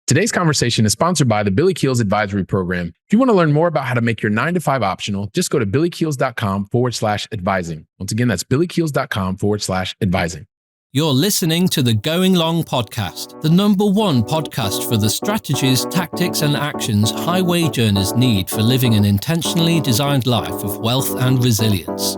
Today's conversation is sponsored by the Billy Keels Advisory Program. If you want to learn more about how to make your 9 to 5 optional, just go to billykeels.com/advising. Once again, that's billykeels.com/advising. You're listening to the Going Long podcast, the #1 podcast for the strategies, tactics, and actions high wage earners need for living an intentionally designed life of wealth and resilience.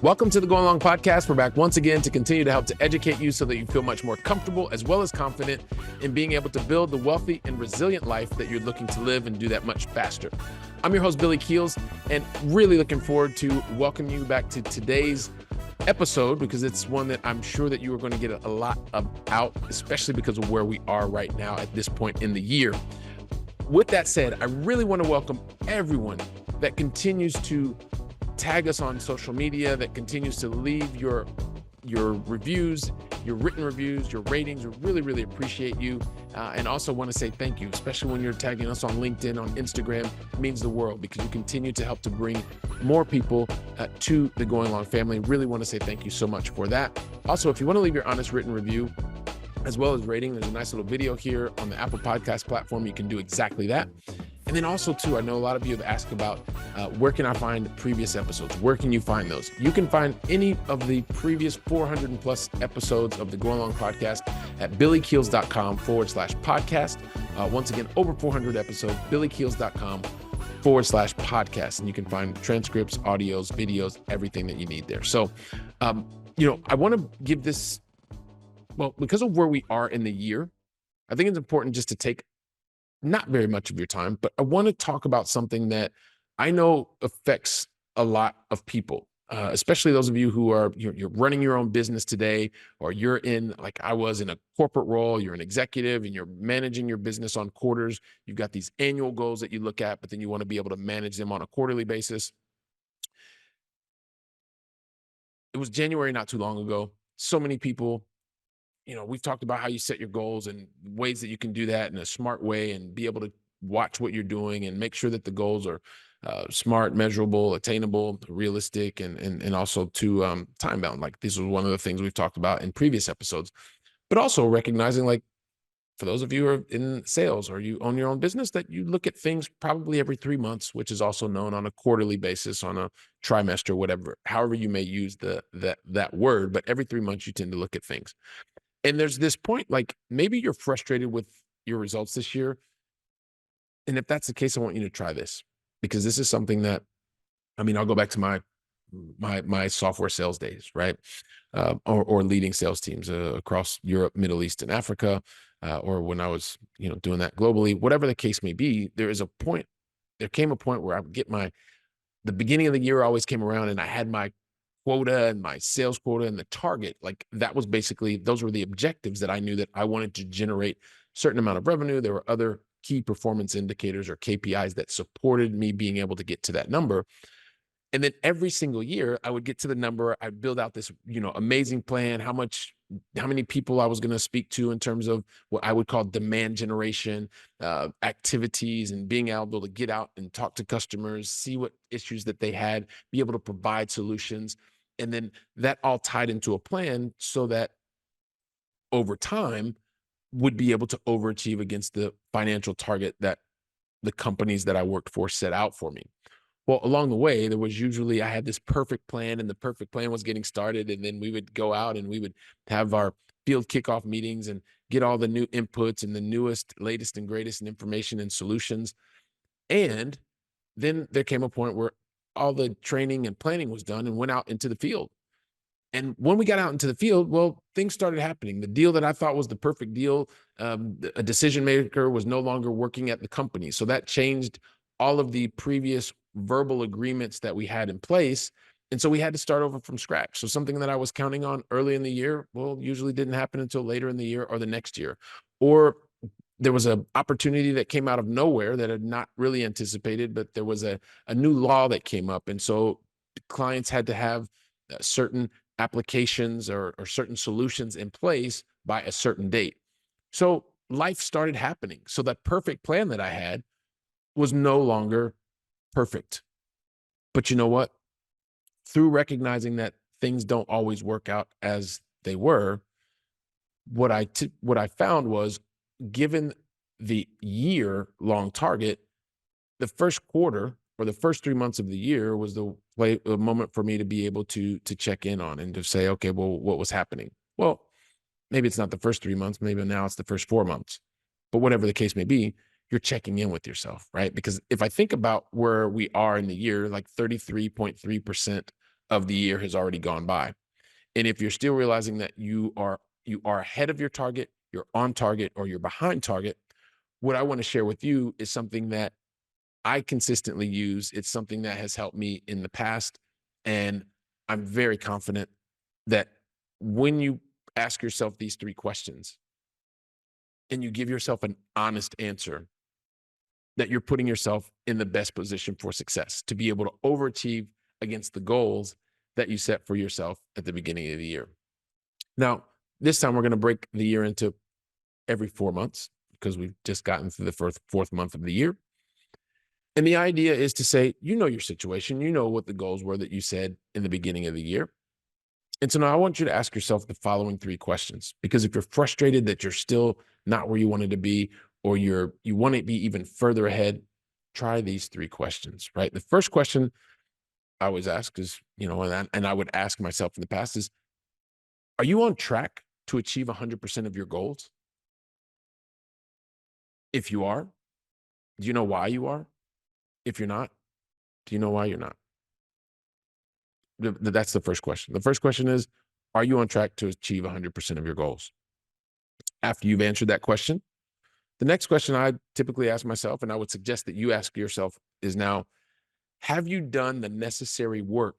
Welcome to the Going Long podcast. We're back once again to continue to help to educate you so that you feel much more comfortable as well as confident in being able to build the wealthy and resilient life that you're looking to live and do that much faster. I'm your host, Billy Keels, and really looking forward to welcoming you back to today's episode because it's one that I'm sure that you are going to get a lot out, especially because of where we are right now at this point in the year. With that said, I really want to welcome everyone that continues to tag us on social media, that continues to leave your reviews, your written reviews, your ratings. We really, really appreciate you. And also want to say thank you, especially when you're tagging us on LinkedIn, on Instagram. It means the world because you continue to help to bring more people to the Going Long family. Really want to say thank you so much for that. Also, if you want to leave your honest written review, as well as rating, there's a nice little video here on the Apple Podcast platform. You can do exactly that. And then also too, I know a lot of you have asked about where can I find previous episodes? Where can you find those? You can find any of the previous 400 and plus episodes of the Going Long podcast at billykeels.com/podcast. Once again, over 400 episodes, billykeels.com/podcast. And you can find transcripts, audios, videos, everything that you need there. So, I want to give this, because of where we are in the year, I think it's important just to take not very much of your time, but I want to talk about something that I know affects a lot of people, especially those of you who are, you're running your own business today, or you're in, like I was, in a corporate role, you're an executive and you're managing your business on quarters. You've got these annual goals that you look at, but then you want to be able to manage them on a quarterly basis. It was January not too long ago. So many people, we've talked about how you set your goals and ways that you can do that in a smart way and be able to watch what you're doing and make sure that the goals are smart, measurable, attainable, realistic, and also to time bound. Like this was one of the things we've talked about in previous episodes, but also recognizing, like, for those of you who are in sales or you own your own business, that you look at things probably every 3 months, which is also known on a quarterly basis, on a trimester, whatever, however you may use that word, but every 3 months you tend to look at things. And there's this point, like maybe you're frustrated with your results this year. And if that's the case, I want you to try this, because this is something that, I'll go back to my software sales days, right? Or leading sales teams across Europe, Middle East, and Africa, or when I was, doing that globally, whatever the case may be, there came a point where I would get the beginning of the year always came around and I had my quota and my sales quota and the target. Like that was basically, those were the objectives that I knew that I wanted to generate a certain amount of revenue. There were other key performance indicators or KPIs that supported me being able to get to that number. And then every single year I would get to the number, I'd build out this, amazing plan, how many people I was going to speak to in terms of what I would call demand generation activities, and being able to get out and talk to customers, see what issues that they had, be able to provide solutions. And then that all tied into a plan so that over time would be able to overachieve against the financial target that the companies that I worked for set out for me. Well, along the way, I had this perfect plan, and the perfect plan was getting started. And then we would go out and we would have our field kickoff meetings and get all the new inputs and the newest, latest, and greatest information and solutions. And then there came a point where all the training and planning was done and went out into the field. And when we got out into the field, well, things started happening. The deal that I thought was the perfect deal, a decision maker was no longer working at the company. So that changed all of the previous verbal agreements that we had in place. And so we had to start over from scratch. So something that I was counting on early in the year, well, usually didn't happen until later in the year or the next year. Or there was an opportunity that came out of nowhere that I had not really anticipated, but there was a new law that came up. And so clients had to have certain applications or certain solutions in place by a certain date. So life started happening. So that perfect plan that I had was no longer perfect. But you know what? Through recognizing that things don't always work out as they were, what I found was, given the year long target, the first quarter or the first 3 months of the year was the moment for me to be able to check in on and to say, okay, well, what was happening? Well, maybe it's not the first 3 months, maybe now it's the first 4 months. But whatever the case may be, you're checking in with yourself, right? Because if I think about where we are in the year, like 33.3% of the year has already gone by. And if you're still realizing that you are ahead of your target, you're on target, or you're behind target, what I want to share with you is something that I consistently use. It's something that has helped me in the past. And I'm very confident that when you ask yourself these three questions and you give yourself an honest answer, that you're putting yourself in the best position for success to be able to overachieve against the goals that you set for yourself at the beginning of the year. Now, this time we're going to break the year into every 4 months because we've just gotten through the first fourth month of the year. And the idea is to say, you know, your situation, you know what the goals were that you said in the beginning of the year. And so now I want you to ask yourself the following three questions, because if you're frustrated that you're still not where you wanted to be, or you want to be even further ahead, try these three questions, right? The first question I always ask is, and I would ask myself in the past is, are you on track to achieve 100% of your goals? If you are, do you know why you are? If you're not, do you know why you're not? That's the first question. The first question is, are you on track to achieve 100% of your goals? After you've answered that question, the next question I typically ask myself, and I would suggest that you ask yourself, is now, have you done the necessary work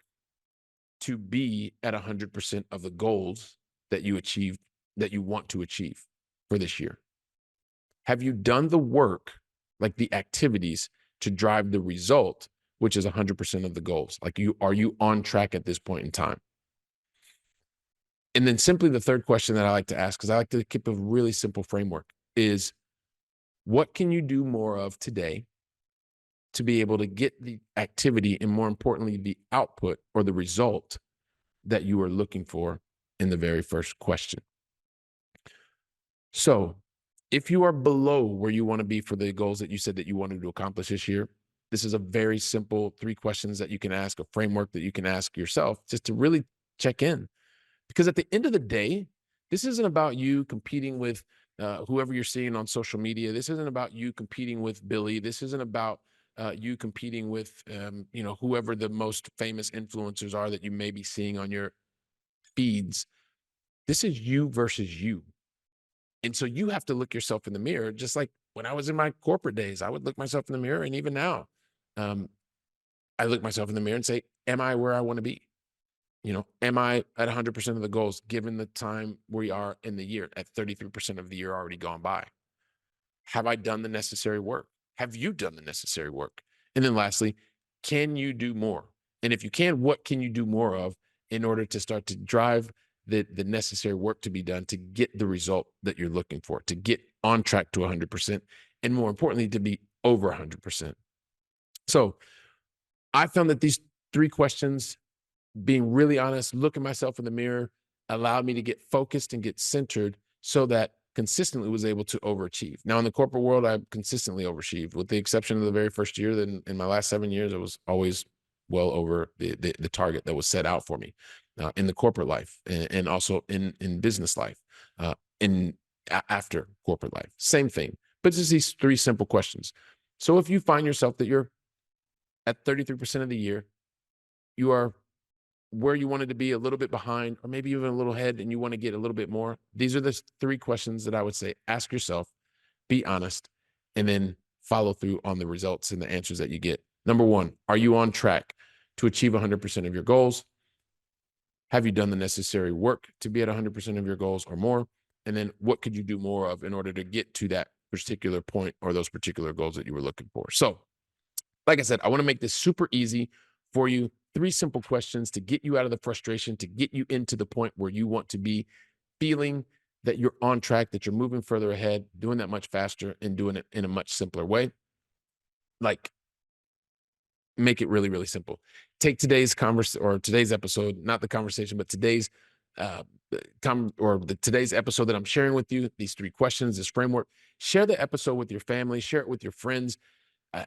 to be at 100% of the goals that you achieved, that you want to achieve for this year? Have you done the work, like the activities to drive the result, which is 100% of the goals? Are you on track at this point in time? And then simply the third question that I like to ask, because I like to keep a really simple framework, is what can you do more of today to be able to get the activity and, more importantly, the output or the result that you are looking for in the very first question? So if you are below where you want to be for the goals that you said that you wanted to accomplish this year, this is a very simple three questions that you can ask, a framework that you can ask yourself just to really check in. Because at the end of the day, this isn't about you competing with whoever you're seeing on social media. This isn't about you competing with Billy. This isn't about you competing with, whoever the most famous influencers are that you may be seeing on your feeds. This is you versus you. And so you have to look yourself in the mirror, just like when I was in my corporate days, I would look myself in the mirror. And even now, um, I look myself in the mirror and say, am I where I want to be? Am I at 100% of the goals given the time we are in the year at 33% of the year already gone by? Have I done the necessary work? Have you done the necessary work? And then lastly, can you do more? And if you can, what can you do more of in order to start to drive the necessary work to be done to get the result that you're looking for, to get on track to 100%, and more importantly, to be over 100%? So I found that these three questions, being really honest, looking myself in the mirror, allowed me to get focused and get centered so that consistently was able to overachieve. Now in the corporate world, I consistently overachieved, with the exception of the very first year. Then in my last 7 years, it was always well over the target that was set out for me in the corporate life, and also in business life, in after corporate life. Same thing, but just these three simple questions. So if you find yourself that you're at 33% of the year, you are where you wanted to be, a little bit behind, or maybe even a little ahead, and you want to get a little bit more, these are the three questions that I would say ask yourself, be honest, and then follow through on the results and the answers that you get. Number one, are you on track to achieve 100% of your goals? Have you done the necessary work to be at 100% of your goals or more? And then what could you do more of in order to get to that particular point or those particular goals that you were looking for? So, like I said, I want to make this super easy for you. Three simple questions to get you out of the frustration, to get you into the point where you want to be, feeling that you're on track, that you're moving further ahead, doing that much faster, and doing it in a much simpler way. Like, make it really, really simple. Take today's today's episode, not the conversation, but today's today's episode that I'm sharing with you, these 3 questions, this framework, share the episode with your family, share it with your friends,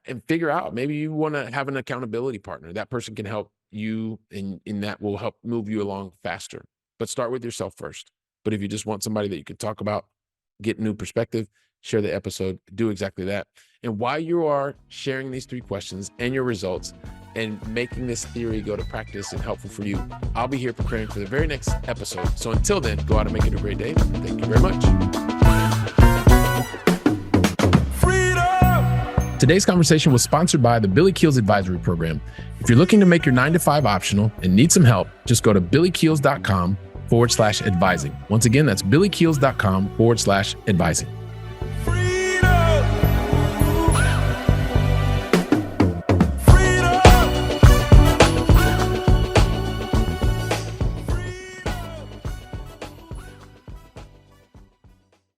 and figure out, maybe you want to have an accountability partner. That person can help you, and that will help move you along faster. But start with yourself first. But if you just want somebody that you can talk about, get new perspective, share the episode, do exactly that. And while you are sharing these 3 questions and your results and making this theory go to practice and helpful for you, I'll be here preparing for the very next episode. So until then, go out and make it a great day. Thank you very much. Today's conversation was sponsored by the Billy Keels Advisory Program. If you're looking to make your 9-to-5 optional and need some help, just go to billykeels.com/advising. Once again, that's billykeels.com/advising.